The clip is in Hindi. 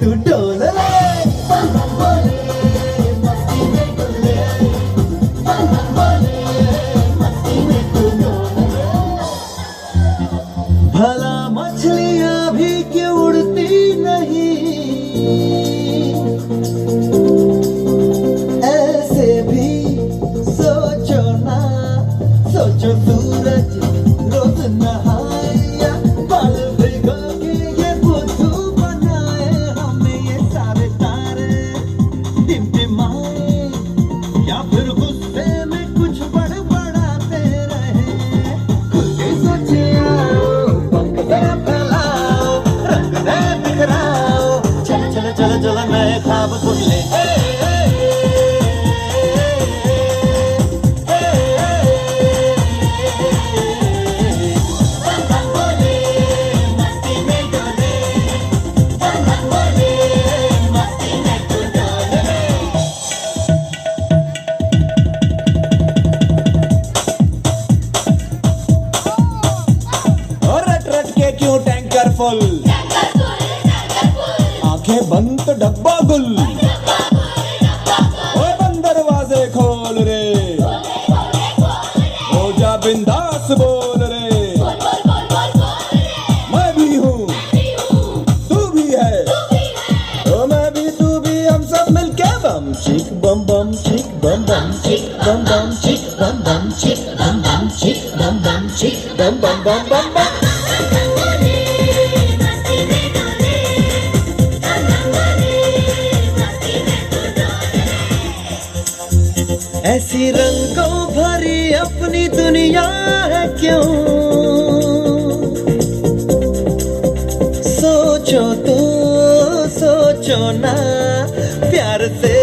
तू डोल ले। बम बम बोले मस्ती में डोले, बम बम बोले मस्ती में तू डोल ले। भला मछलियां भी क्यों उड़ती नहीं, ऐसे भी सोचो ना, सोचो सूरज रोज नहाए या बाल भिगो के ये बुद्धू बनाए, हमें ये सारे तारे टिमटिमाए या फिर गुस्से में कुछ बड़बड़ाते रहे। खुल के सोचे आओ, पंख दे फैलाओ, रंग दे बिखराओ, चल चल चल चल नए ख्वाब बुन ले। क्यों टैंकर फुल, आंखें बंद तो डब्बा गुल, ओए बंद दरवाजे खोल रे, हो जा बिंदास बोल रे। मैं भी हूँ तू भी है, ओ मैं भी तू भी, हम सब मिलके बम चिक बम बम चिक बम बम चिक बम बम चिक बम बम चिक बम बम चिक बम बम चिक बम बम बम बम बम। ऐसी रंगों भरी अपनी दुनिया है क्यों, सोचो तो सोचो ना, प्यार से